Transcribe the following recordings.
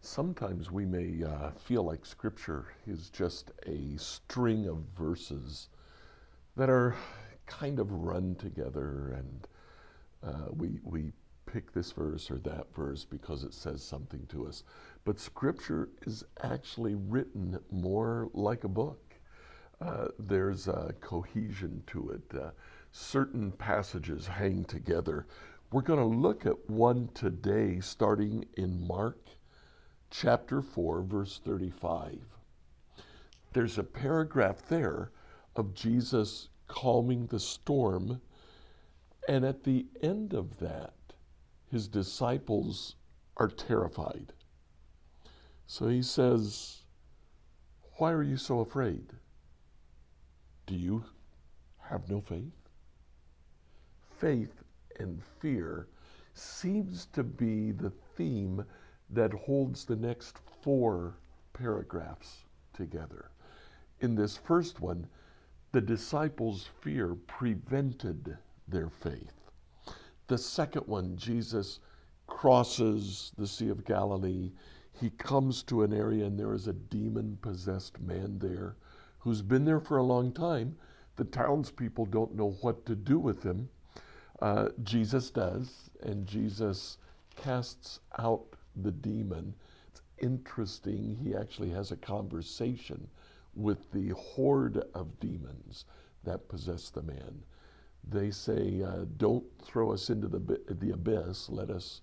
Sometimes we may feel like Scripture is just a string of verses that are kind of run together, and we pick this verse or that verse because it says something to us. But Scripture is actually written more like a book. There's a cohesion to it. Certain passages hang together. We're going to look at one today, starting in Mark chapter 4, verse 35. There's a paragraph there of Jesus calming the storm, and at the end of that, his disciples are terrified. So he says, "Why are you so afraid? Do you have no faith?" Faith and fear seems to be the theme that holds the next four paragraphs together. In this first one, the disciples' fear prevented their faith. The second one, Jesus crosses the Sea of Galilee. He comes to an area and there is a demon-possessed man there who's been there for a long time. The townspeople don't know what to do with him. Jesus does, and Jesus casts out the demon. It's interesting, he actually has a conversation with the horde of demons that possess the man. They say, don't throw us into the abyss, let us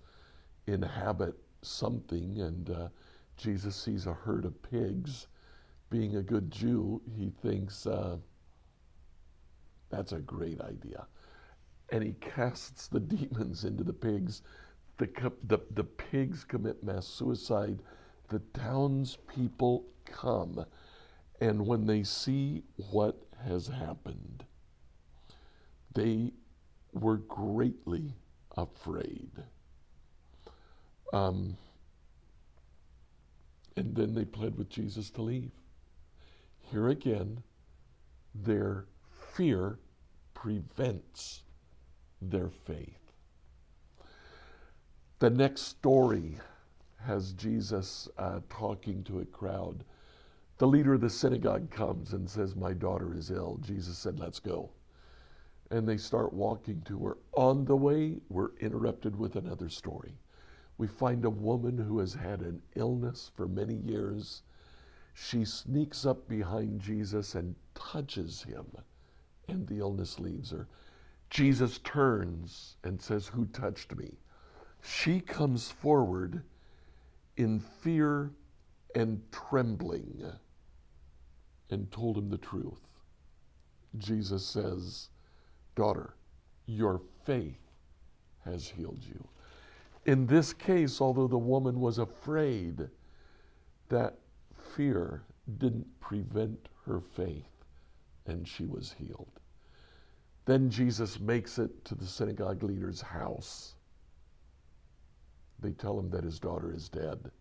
inhabit something. And Jesus sees a herd of pigs. Being a good Jew, he thinks, that's a great idea. And he casts the demons into the pigs. The pigs commit mass suicide. The townspeople come, and when they see what has happened, they were greatly afraid. And then they pled with Jesus to leave. Here again, their fear prevents their faith. The next story has Jesus talking to a crowd. The leader of the synagogue comes and says, "My daughter is ill." Jesus said, "Let's go." And they start walking to her. On the way, we're interrupted with another story. We find a woman who has had an illness for many years. She sneaks up behind Jesus and touches him, and the illness leaves her. Jesus turns and says, "Who touched me?" She comes forward in fear and trembling and told him the truth. Jesus says, "Daughter, your faith has healed you." In this case, although the woman was afraid, that fear didn't prevent her faith, and she was healed. Then Jesus makes it to the synagogue leader's house. They tell him that his daughter is dead.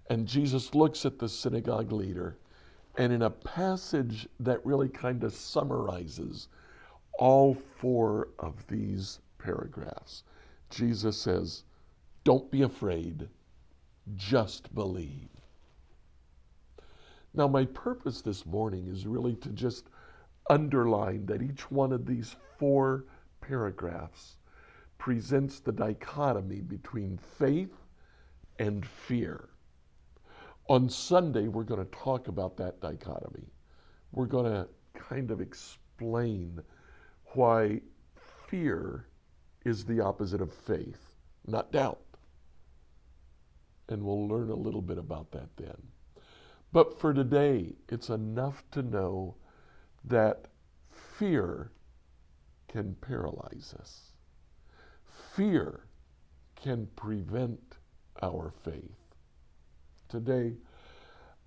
And Jesus looks at the synagogue leader, and in a passage that really kind of summarizes all four of these paragraphs, Jesus says, "Don't be afraid, just believe." Now, my purpose this morning is really to just underline that each one of these four paragraphs presents the dichotomy between faith and fear. On Sunday, we're going to talk about that dichotomy. We're going to kind of explain why fear is the opposite of faith, not doubt. And we'll learn a little bit about that then. But for today, it's enough to know that fear can paralyze us. Fear can prevent our faith. Today,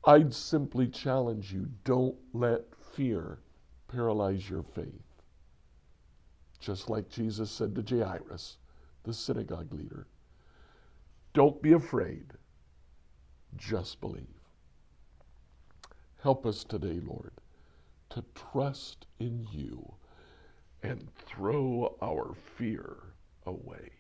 I'd simply challenge you, don't let fear paralyze your faith. Just like Jesus said to Jairus, the synagogue leader, don't be afraid, just believe. Help us today, Lord, to trust in you and throw our fear away.